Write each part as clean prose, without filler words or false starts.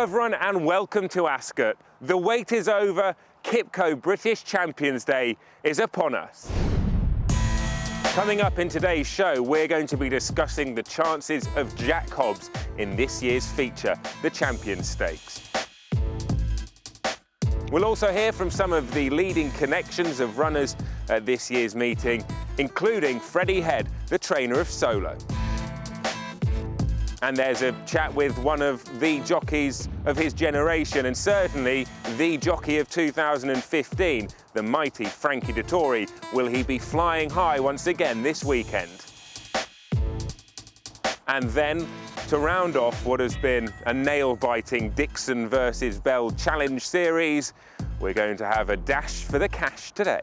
everyone and welcome to Ascot. The wait is over, QIPCO British Champions Day is upon us. Coming up in today's show, we're going to be discussing the chances of Jack Hobbs in this year's feature, the Champions Stakes. We'll also hear from some of the leading connections of runners at this year's meeting, including Freddie Head, the trainer of Solow. And there's a chat with one of the jockeys of his generation, and certainly the jockey of 2015, the mighty Frankie Dettori. Will he be flying high once again this weekend? And then, to round off what has been a nail-biting Dixon versus Bell Challenge series, we're going to have a dash for the cash today.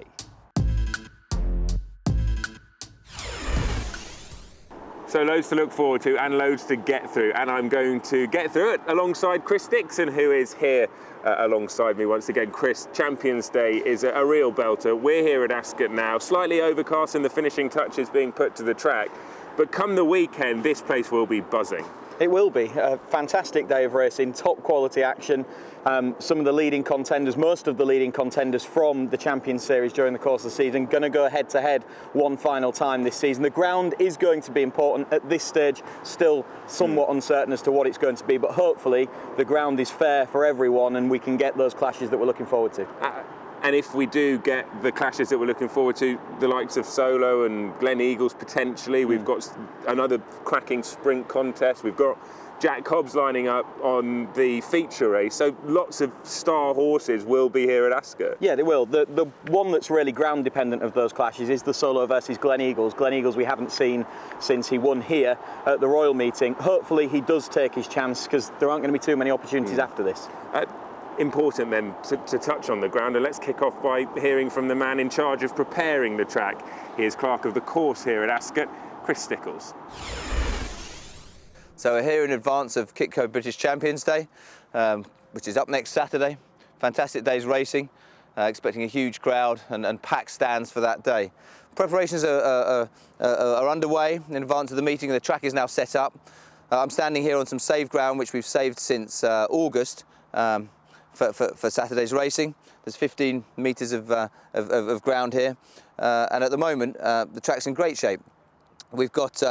So loads to look forward to and loads to get through, and I'm going to get through it alongside Chris Dixon, who is here alongside me once again. Chris, Champions Day is a real belter. We're here at Ascot now, slightly overcast and the finishing touches being put to the track, but come the weekend, this place will be buzzing. It will be a fantastic day of racing, top quality action. Some of the leading contenders, most of the leading contenders from the Champions Series during the course of the season, going to go head to head one final time this season. The ground is going to be important at this stage, still somewhat uncertain as to what it's going to be, but hopefully the ground is fair for everyone and we can get those clashes that we're looking forward to. And if we do get the clashes that we're looking forward to, the likes of Solow and Glen Eagles potentially, we've got another cracking sprint contest, we've got Jack Hobbs lining up on the feature race, so lots of star horses will be here at Ascot. Yeah, they will. The one that's really ground dependent of those clashes is the Solow versus Glen Eagles. Glen Eagles we haven't seen since he won here at the Royal Meeting. Hopefully he does take his chance, because there aren't going to be too many opportunities after this. Important then to touch on the ground, and let's kick off by hearing from the man in charge of preparing the track. He is clerk of the course here at Ascot, Chris Stickles. So we're here in advance of QIPCO British Champions Day, which is up next Saturday. Fantastic day's racing, expecting a huge crowd and packed stands for that day. Preparations are underway in advance of the meeting, and the track is now set up. I'm standing here on some saved ground, which we've saved since August. For Saturday's racing. There's 15 metres of ground here, and at the moment the track's in great shape. We've got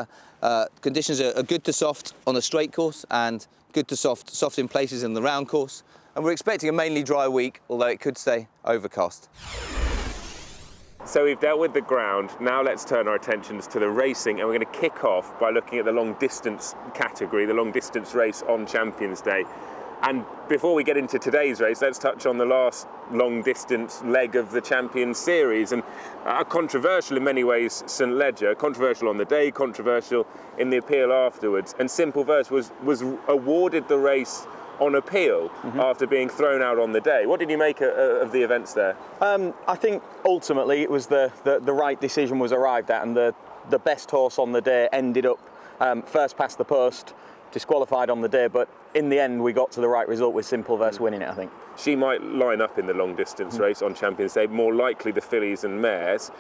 conditions are good to soft on the straight course and good to soft in places in the round course, and we're expecting a mainly dry week, although it could stay overcast. So we've dealt with the ground, now let's turn our attentions to the racing, and we're going to kick off by looking at the long distance category, the long distance race on Champions Day. And before we get into today's race, let's touch on the last long distance leg of the Champions Series, and controversial in many ways, St Ledger, controversial on the day, controversial in the appeal afterwards, and Simple Verse was awarded the race on appeal after being thrown out on the day. What did you make of the events there? I think ultimately it was the right decision was arrived at, and the best horse on the day ended up first past the post, disqualified on the day, but in the end we got to the right result with Simple Verse winning it, I think. She might line up in the long distance race on Champions Day, more likely the fillies and mares.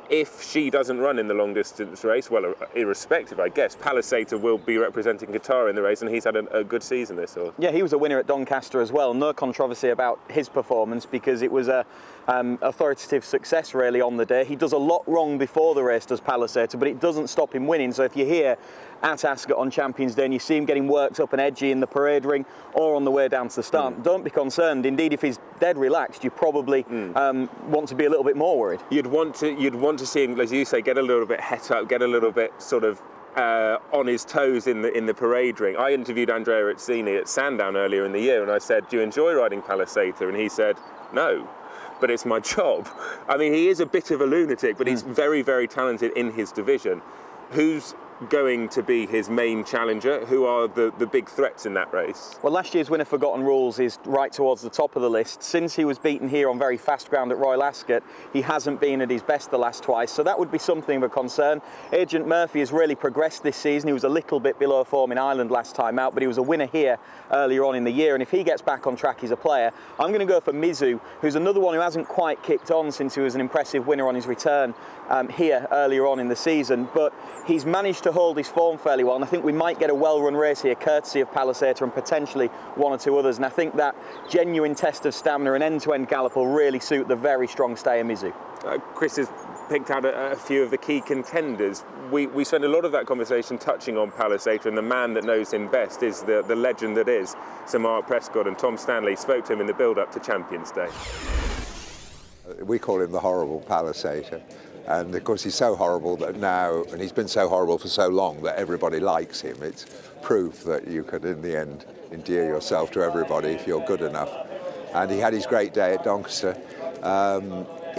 If she doesn't run in the long distance race, well, irrespective, I guess, Pallasator will be representing Qatar in the race, and he's had a good season this horse. Yeah, he was a winner at Doncaster as well. No controversy about his performance, because it was a authoritative success really on the day. He does a lot wrong before the race, does Pallasator, but it doesn't stop him winning. So if you're here at Ascot on Champions Day and you see him getting worked up and edgy in the parade ring or on the way down to the start, don't be concerned. Indeed, if he's dead relaxed, you probably want to be a little bit more worried. You'd want to see him, as you say, get a little bit het up, get a little bit sort of on his toes in the parade ring. I interviewed Andrea Rizzini at Sandown earlier in the year, and I said, "Do you enjoy riding Pallasator?" And he said, "No, but it's my job." I mean, he is a bit of a lunatic, but he's very, very talented in his division. Who's going to be his main challenger? Who are the big threats in that race? Well, last year's winner, Forgotten Rules, is right towards the top of the list. Since he was beaten here on very fast ground at Royal Ascot, he hasn't been at his best the last twice, so that would be something of a concern. Agent Murphy has really progressed this season. He was a little bit below form in Ireland last time out, but he was a winner here earlier on in the year, and if he gets back on track, he's a player. I'm going to go for Mizu, who's another one who hasn't quite kicked on since he was an impressive winner on his return here earlier on in the season, but he's managed to hold his form fairly well, and I think we might get a well-run race here courtesy of Pallasator and potentially one or two others, and I think that genuine test of stamina and end-to-end gallop will really suit the very strong stayer Mizu. Chris has picked out a few of the key contenders. We spent a lot of that conversation touching on Pallasator, and the man that knows him best is the legend that is Sir Mark Prescott, and Tom Stanley spoke to him in the build-up to Champions Day. We call him the horrible Pallasator, and of course he's so horrible that now, and he's been so horrible for so long that everybody likes him. It's proof that you could in the end endear yourself to everybody if you're good enough. And he had his great day at Doncaster.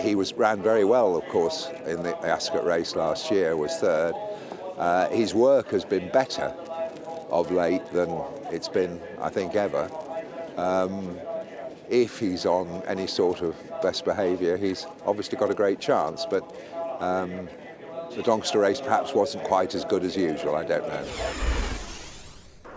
He ran very well, of course, in the Ascot race last year, was third. His work has been better of late than it's been, I think, ever. If he's on any sort of best behaviour, he's obviously got a great chance, but the Doncaster race perhaps wasn't quite as good as usual, I don't know.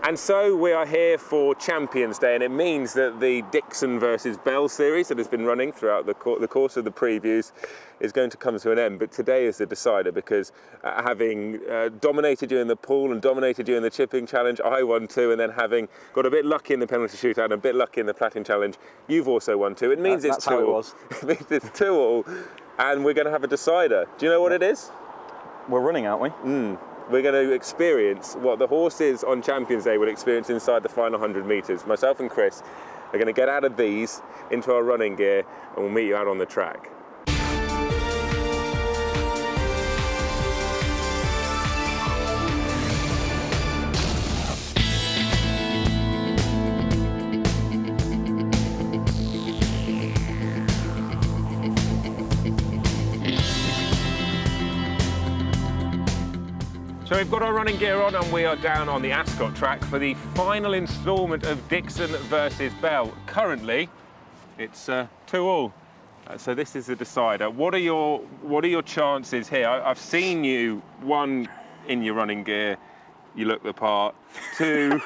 And so we are here for Champions Day, and it means that the Dixon versus Bell series that has been running throughout the course of the previews is going to come to an end. But today is the decider, because having dominated you in the pool and dominated you in the chipping challenge, I won two, and then having got a bit lucky in the penalty shootout and a bit lucky in the platin challenge, you've also won two. It means it's 2-all. It means it's 2-all, and we're going to have a decider. Do you know what it is? We're running, aren't we? We're going to experience what the horses on Champions Day will experience inside the final 100 metres. Myself and Chris are going to get out of these into our running gear, and we'll meet you out on the track. So we've got our running gear on, and we are down on the Ascot track for the final instalment of Dixon versus Bell. Currently, it's 2-all. So this is the decider. What are your chances here? I've seen you, one, in your running gear, you look the part. Two,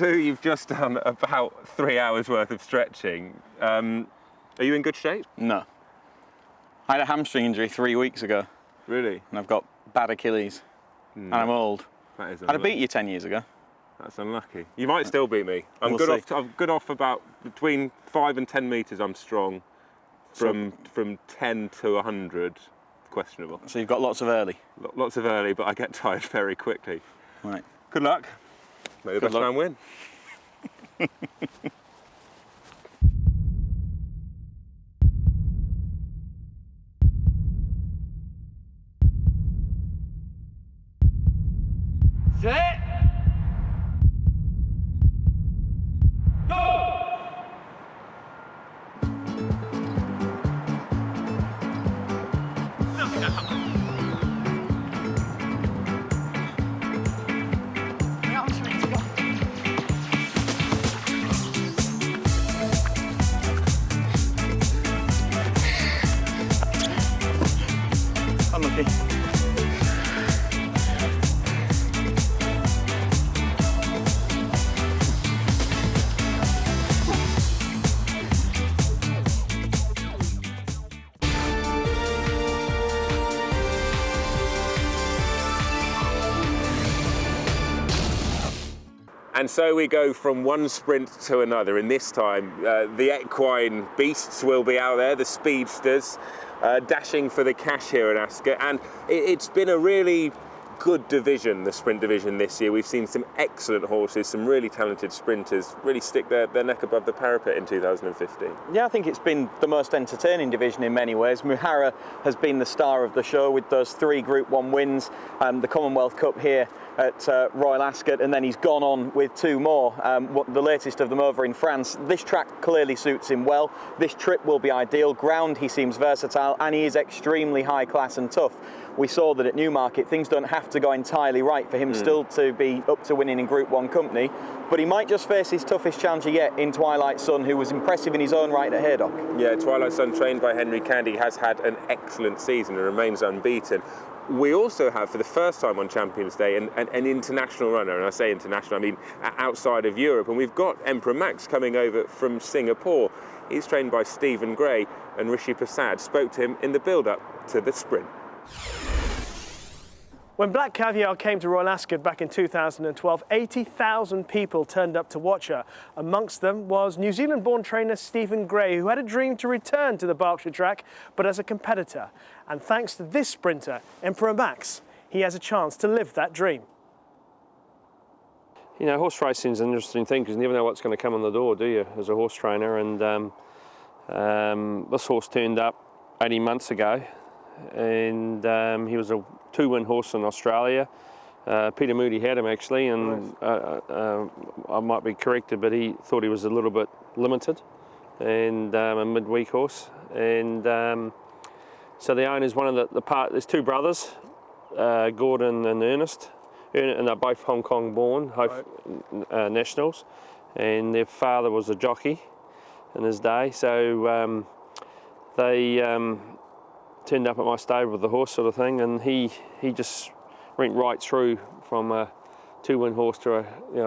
you've just done about 3 hours worth of stretching. Are you in good shape? No. I had a hamstring injury 3 weeks ago. Really? And I've got bad Achilles, and I'm old. That is I'd have beat you 10 years ago. That's unlucky. You might still beat me. I'm good off about between 5 and 10 metres. I'm strong. From 10 to 100, questionable. So you've got lots of early. Lots of early, but I get tired very quickly. Right. Good luck. May the best man win. Set. Go. Unlucky. And so we go from one sprint to another, and this time the equine beasts will be out there, the speedsters, dashing for the cash here at Ascot. And it's been a really good division, the sprint division this year. We've seen some excellent horses, some really talented sprinters really stick their neck above the parapet in 2015. Yeah, I think it's been the most entertaining division in many ways. Muhara has been the star of the show with those 3 Group 1 wins, the Commonwealth Cup here at Royal Ascot, and then he's gone on with 2 more, the latest of them over in France. This track clearly suits him well. This trip will be ideal. Ground, he seems versatile, and he is extremely high class and tough. We saw that at Newmarket things don't have to go entirely right for him still to be up to winning in Group 1 company, but he might just face his toughest challenger yet in Twilight Sun, who was impressive in his own right at Haydock. Yeah, Twilight Sun, trained by Henry Candy, has had an excellent season and remains unbeaten. we also have, for the first time on Champions Day, an international runner, and I say international, I mean outside of Europe, and we've got Emperor Max coming over from Singapore. He's trained by Stephen Gray, and Rishi Prasad spoke to him in the build-up to the sprint. When Black Caviar came to Royal Ascot back in 2012, 80,000 people turned up to watch her. Amongst them was New Zealand-born trainer Stephen Gray, who had a dream to return to the Berkshire track, but as a competitor. And thanks to this sprinter, Emperor Max, he has a chance to live that dream. You know, horse racing is an interesting thing because you never know what's going to come on the door, do you, as a horse trainer? And this horse turned up 18 months ago, and he was a 2-win horse in Australia. Peter Moody had him actually, and I might be corrected, but he thought he was a little bit limited, and a midweek horse. And so the owner's one of there's two brothers, Gordon and Ernest, and they're both Hong Kong born, nationals, and their father was a jockey in his day. So they turned up at my stable with the horse sort of thing, and he just went right through from a 2-win horse to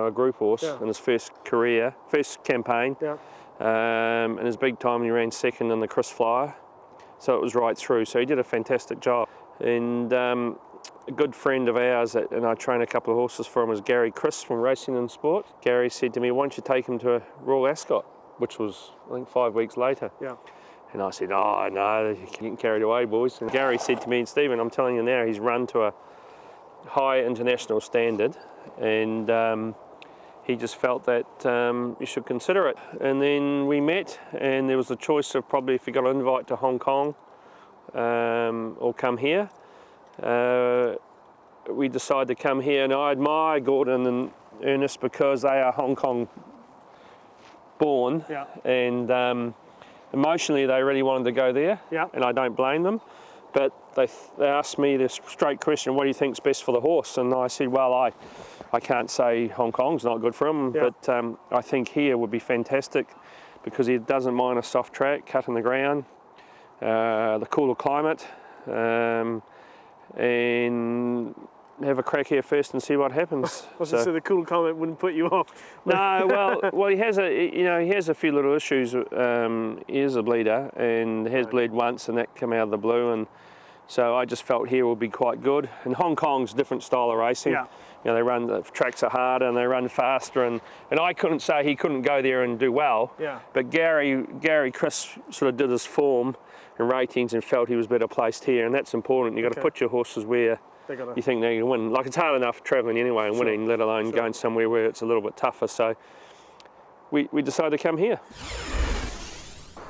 a group horse in his first campaign. Yeah. And his big time he ran second in the Chris Flyer, so it was right through. So he did a fantastic job. And a good friend of ours, and I train a couple of horses for him, is Gary Chris from Racing and Sport. Gary said to me, "Why don't you take him to Royal Ascot?" which was I think 5 weeks later. Yeah. And I said, "Oh no, you get carried away, boys." And Gary said to me, "Stephen, I'm telling you now, he's run to a high international standard, and he just felt that you should consider it." And then we met, and there was a choice of probably if he got an invite to Hong Kong or come here. We decided to come here, and I admire Gordon and Ernest because they are Hong Kong born, and emotionally they really wanted to go there, and I don't blame them. But they asked me this straight question, "What do you think's best for the horse?" And I said, "Well, I can't say Hong Kong's not good for him, but I think here would be fantastic because he doesn't mind a soft track, cut in the ground, the cooler climate, and have a crack here first and see what happens." So the cool climate wouldn't put you off? No, well, he has a few little issues. He is a bleeder and has bled once, and that came out of the blue, and so I just felt here would be quite good. And Hong Kong's a different style of racing. Yeah. You know, the tracks are harder and they run faster, and I couldn't say he couldn't go there and do well. Yeah. But Gary Chris sort of did his form and ratings and felt he was better placed here, and that's important. You've got to put your horses where you think they can win. Like, it's hard enough travelling anyway and winning, let alone going somewhere where it's a little bit tougher. So we decided to come here.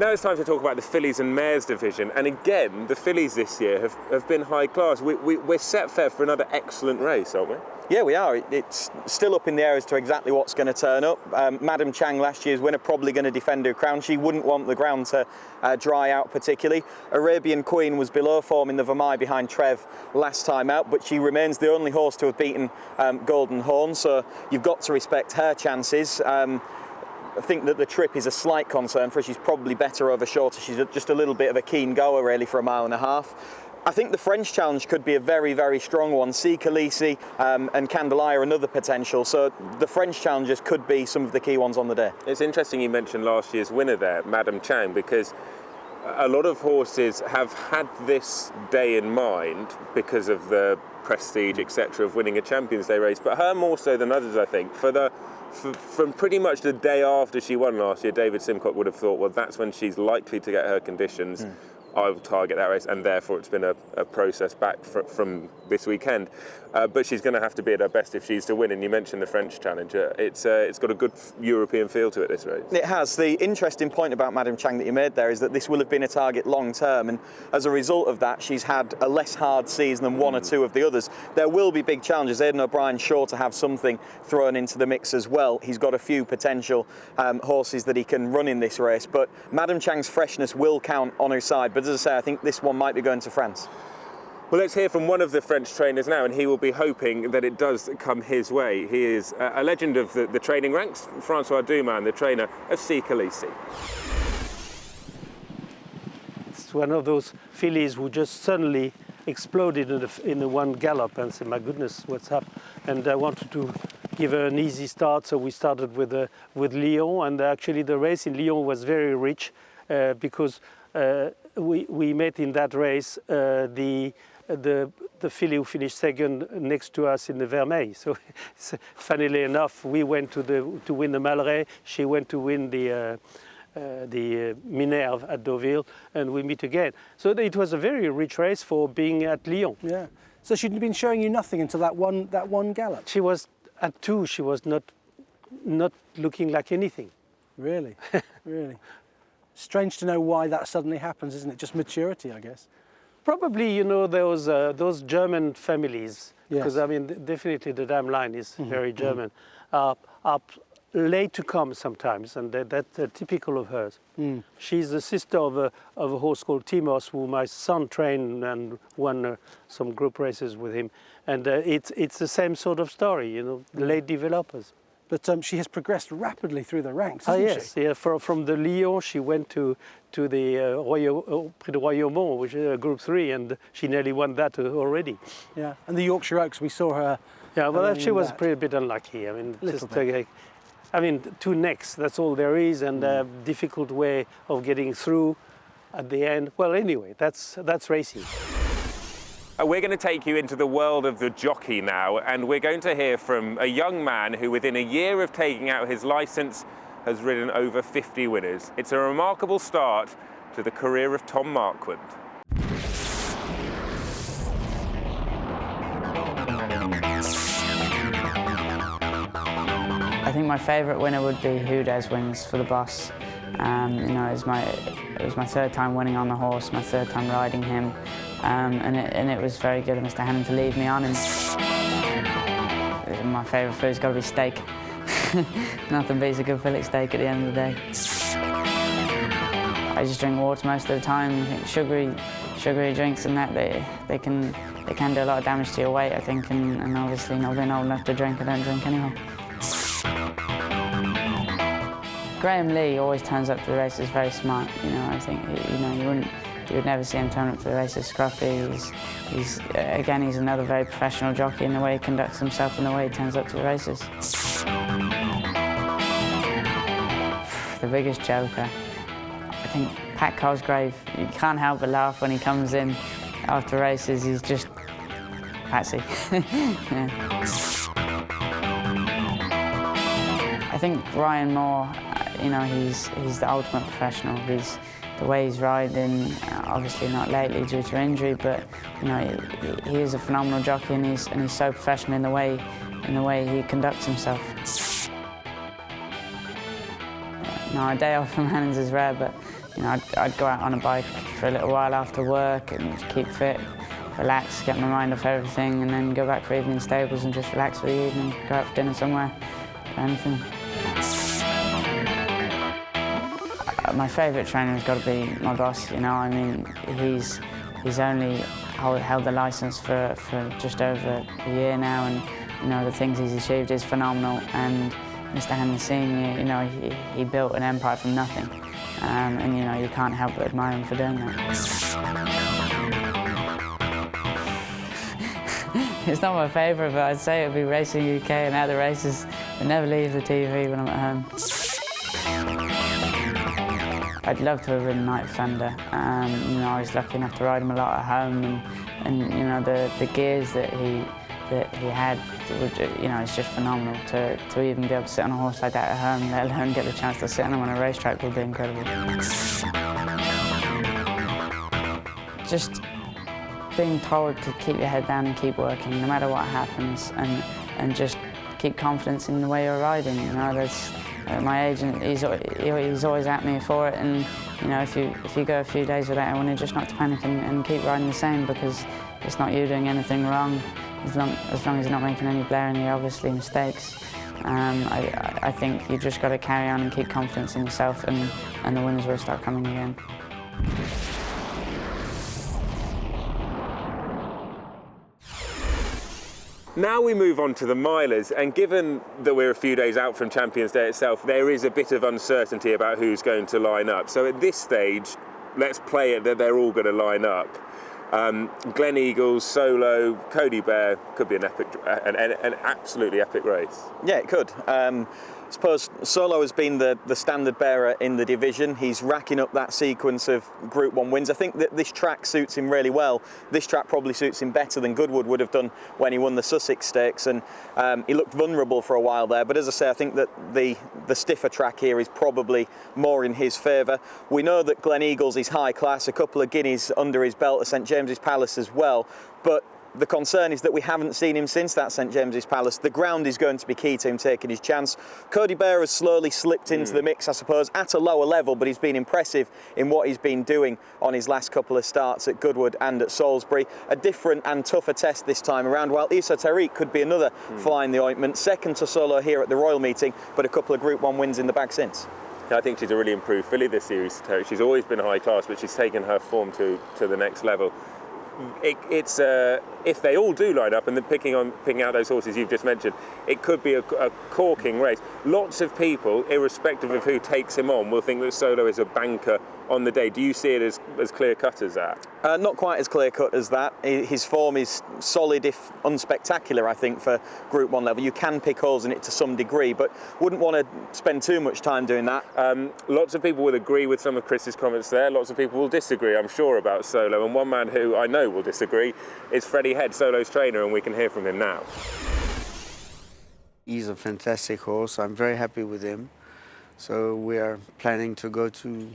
Now it's time to talk about the Fillies and Mares division, and again the Fillies this year have been high class. We're set fair for another excellent race, aren't we? Yeah, we are. It's still up in the air as to exactly what's going to turn up. Madam Chang, last year's winner, probably going to defend her crown. She wouldn't want the ground to dry out particularly. Arabian Queen was below form in the Vermeil behind Trev last time out, but she remains the only horse to have beaten Golden Horn, so you've got to respect her chances. I think that the trip is a slight concern for her. She's probably better over shorter. She's just a little bit of a keen goer really for a mile and a half. I think the French challenge could be a very, very strong one. C. Khaleesi and Candelaya are another potential. So the French challengers could be some of the key ones on the day. It's interesting you mentioned last year's winner there, Madam Chang, because a lot of horses have had this day in mind because of the prestige, etc., of winning a Champions Day race. But her more so than others, I think, from pretty much the day after she won last year, David Simcock would have thought, well, that's when she's likely to get her conditions. I will target that race, and therefore it's been a process back from this weekend. But she's going to have to be at her best if she's to win. And you mentioned the French Challenger. It's got a good European feel to it, this race. It has. The interesting point about Madam Chang that you made there is that this will have been a target long term, and as a result of that, she's had a less hard season than one or two of the others. There will be big challenges. Aidan O'Brien's sure to have something thrown into the mix as well. He's got a few potential horses that he can run in this race, but Madam Chang's freshness will count on her side. But as I say, I think this one might be going to France. Well, let's hear from one of the French trainers now, and he will be hoping that it does come his way. He is a legend of the training ranks, Francois Dumas, the trainer of C. Khaleesi. It's one of those fillies who just suddenly exploded in the one gallop and said, my goodness, what's up? And I wanted to give her an easy start, so we started with Lyon, and actually the race in Lyon was very rich because we met in that race the filly who finished second next to us in the Vermeil. So funnily enough, we went to win the Malray, she went to win the Minerve at Deauville, and we meet again. So it was a very rich race for being at Lyon. Yeah. So she'd been showing you nothing until that one gallop. She was at 2. She was not looking like anything. Really, really. Strange to know why that suddenly happens, isn't it? Just maturity, I guess. Probably, you know, those German families, because Yes. I mean, definitely the dam line is very German, are late to come sometimes, and that's typical of hers. She's the sister of a horse called Timos, who my son trained and won some group races with him, and it's the same sort of story, you know, late developers. But she has progressed rapidly through the ranks, hasn't she? Yeah. From the Lyon, she went to the Prix de Royaumont, which is Group 3, and she nearly won that already. Yeah. And the Yorkshire Oaks, we saw her. Yeah, well, she was that. pretty bit unlucky. I mean, Little just bit. I mean, 2 necks. That's all there is, and a difficult way of getting through at the end. Well, anyway, that's racing. We're going to take you into the world of the jockey now, and we're going to hear from a young man who, within a year of taking out his licence, has ridden over 50 winners. It's a remarkable start to the career of Tom Marquand. I think my favourite winner would be Houdes wins for the boss. You know, it was my 3rd time winning on the horse, my 3rd time riding him, and it was very good of Mr. Hannon to leave me on. And my favourite food's got to be steak. Nothing beats a good fillet steak at the end of the day. I just drink water most of the time. I think sugary drinks and that they can do a lot of damage to your weight, I think, and obviously not being old enough to drink, I don't drink anymore. Graham Lee always turns up to the races very smart. You know, I think you would never see him turn up to the races scruffy. He's another very professional jockey in the way he conducts himself and the way he turns up to the races. The biggest joker, I think Pat Cosgrave. You can't help but laugh when he comes in after races. He's just Patsy. Yeah. I think Ryan Moore, you know, he's the ultimate professional. The way he's riding, obviously not lately due to injury, but you know, he is a phenomenal jockey, and he's so professional in the way he conducts himself. No, a day off from Hannon's is rare, but you know, I'd go out on a bike for a little while after work and keep fit, relax, get my mind off everything, and then go back for evening stables and just relax for the evening, go out for dinner somewhere, anything. My favourite trainer has got to be my boss. You know, I mean, he's only held the licence for just over a year now, and you know, the things he's achieved is phenomenal. And Mr. Hannon Senior, you know, he built an empire from nothing, and you know, you can't help but admire him for doing that. It's not my favourite, but I'd say it would be Racing UK and other races. I never leave the TV when I'm at home. I'd love to have ridden Night Thunder. You know, I was lucky enough to ride him a lot at home, and you know, the gears that he had, you know, it's just phenomenal. To even be able to sit on a horse like that at home, let alone get the chance to sit on him on a racetrack, would be incredible. Just being told to keep your head down and keep working, no matter what happens, and just keep confidence in the way you're riding. You know, there's my agent, he's always at me for it, and you know, if you go a few days without it, when you're just not to panic and keep riding the same, because it's not you doing anything wrong, as long as you're not making any blaringly obviously mistakes. I think you just got to carry on and keep confidence in yourself, and the winners will start coming again. Now we move on to the milers, and given that we're a few days out from Champions Day itself, there is a bit of uncertainty about who's going to line up. So at this stage, let's play it that they're all going to line up. Glen Eagles, Solow, Cody Bear could be an absolutely epic race. Yeah, it could. I suppose Solow has been the standard bearer in the division. He's racking up that sequence of Group 1 wins. I think that this track suits him really well. This track probably suits him better than Goodwood would have done when he won the Sussex Stakes, and he looked vulnerable for a while there. But as I say, I think that the stiffer track here is probably more in his favour. We know that Glen Eagles is high class, a couple of guineas under his belt at St James's Palace as well, but the concern is that we haven't seen him since that St James's Palace. The ground is going to be key to him taking his chance. Cody Bear has slowly slipped into the mix, I suppose, at a lower level, but he's been impressive in what he's been doing on his last couple of starts at Goodwood and at Salisbury. A different and tougher test this time around, while Issa Tariq could be another fly in the ointment. Second to Solow here at the Royal Meeting, but a couple of Group 1 wins in the bag since. I think she's a really improved filly this year, Issa Tariq. She's always been high class, but she's taken her form to the next level. It's if they all do line up, and then picking out those horses you've just mentioned, it could be a corking race. Lots of people, irrespective of who takes him on, will think that Solow is a banker on the day. Do you see it as clear cut as that? Not quite as clear cut as that. His form is solid, if unspectacular, I think, for Group 1 level. You can pick holes in it to some degree, but wouldn't want to spend too much time doing that. Lots of people will agree with some of Chris's comments there. Lots of people will disagree, I'm sure, about Solow. And one man who I know will disagree is Freddie Head, Solow's trainer, and we can hear from him now. He's a fantastic horse. I'm very happy with him. So we are planning to go to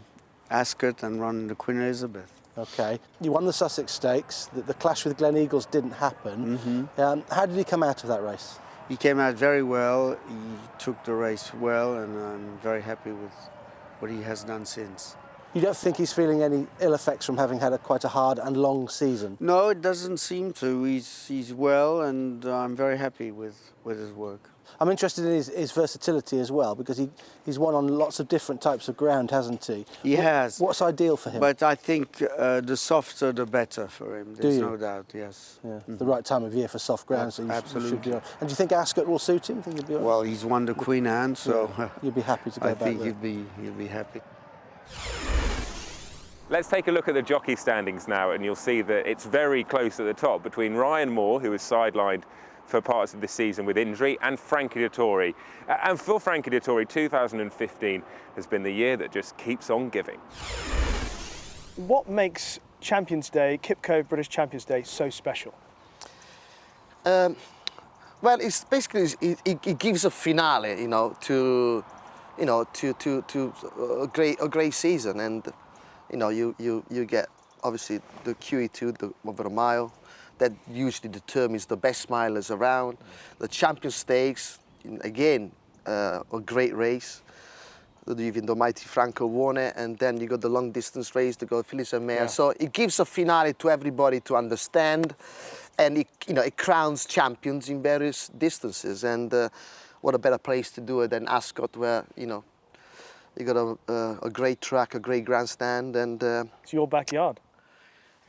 Ascot and run the Queen Elizabeth. Okay. You won the Sussex Stakes. The clash with Glen Eagles didn't happen. How did he come out of that race? He came out very well. He took the race well, and I'm very happy with what he has done since. You don't think he's feeling any ill effects from having had quite a hard and long season? No, it doesn't seem to. He's well, and I'm very happy with his work. I'm interested in his versatility as well, because he's won on lots of different types of ground, hasn't he? He has. What's ideal for him? But I think the softer the better for him. There's no doubt, yes. Yeah, the right time of year for soft ground. So absolutely. Should be on. And do you think Ascot will suit him? Think he'll be on? Well, he's won the Queen Anne, so you'd be happy to go back there. I think he'll be happy. Let's take a look at the jockey standings now, and you'll see that it's very close at the top between Ryan Moore, who was sidelined for parts of the season with injury, and Frankie Dettori. And for Frankie Dettori, 2015 has been the year that just keeps on giving. What makes Champions Day, QIPCO British Champions Day, so special? Well, it's basically it gives a finale, to a great season, and you get obviously the QE2, the over a mile. That usually determines the best milers around. The Champions Stakes, again, a great race. Even though Mighty Franco won it, and then you got the long distance race to go Fillies and Mare. Yeah. So it gives a finale to everybody to understand, and it crowns champions in various distances. And what a better place to do it than Ascot, where you got a great track, a great grandstand, and it's your backyard.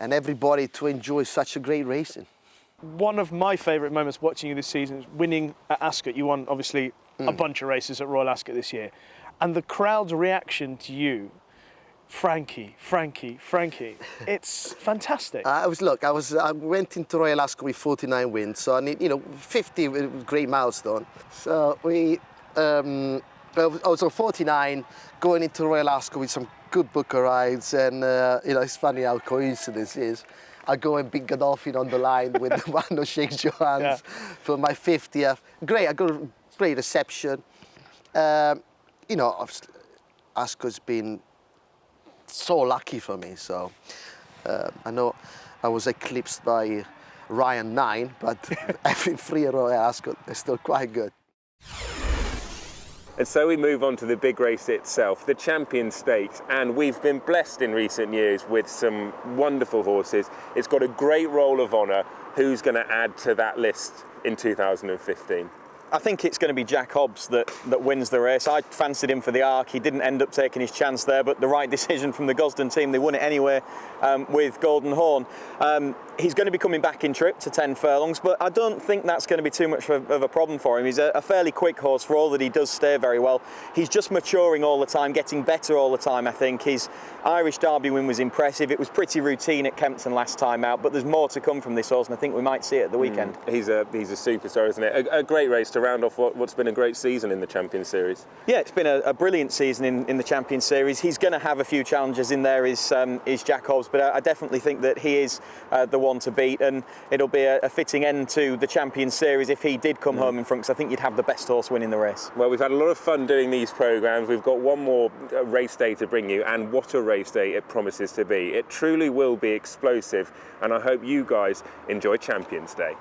And everybody to enjoy such a great racing. One of my favourite moments watching you this season is winning at Ascot. You won, obviously, a bunch of races at Royal Ascot this year. And the crowd's reaction to you, Frankie, it's fantastic. I went into Royal Ascot with 49 wins, so I need, 50 was a great milestone. So I was on 49, going into Royal Ascot with some good booker rides, and it's funny how coincidence is. I go and beat Godolphin on the line with the one who shakes your hands for my 50th. Great, I got a great reception. Ascot's been so lucky for me, so I know I was eclipsed by Ryan 9, but having 3 at Royal Ascot is still quite good. And so we move on to the big race itself, the Champions Stakes, and we've been blessed in recent years with some wonderful horses. It's got a great roll of honour. Who's going to add to that list in 2015? I think it's going to be Jack Hobbs that wins the race. I fancied him for the Arc. He didn't end up taking his chance there, but the right decision from the Gosden team. They won it anyway with Golden Horn. He's going to be coming back in trip to 10 furlongs, but I don't think that's going to be too much of a problem for him. He's a fairly quick horse for all that he does stay very well. He's just maturing all the time, getting better all the time, I think. His Irish Derby win was impressive. It was pretty routine at Kempton last time out, but there's more to come from this horse, and I think we might see it at the weekend. He's a superstar, isn't it? A great race to round off what's been a great season in the Champions Series. Yeah, it's been a brilliant season in the Champions Series. He's going to have a few challenges in there, is Jack Hobbs, but I definitely think that he is the one to beat, and it'll be a fitting end to the Champions Series if he did come home in front, because I think you'd have the best horse winning the race. Well, we've had a lot of fun doing these programmes. We've got one more race day to bring you, and what a race day it promises to be. It truly will be explosive, and I hope you guys enjoy Champions Day.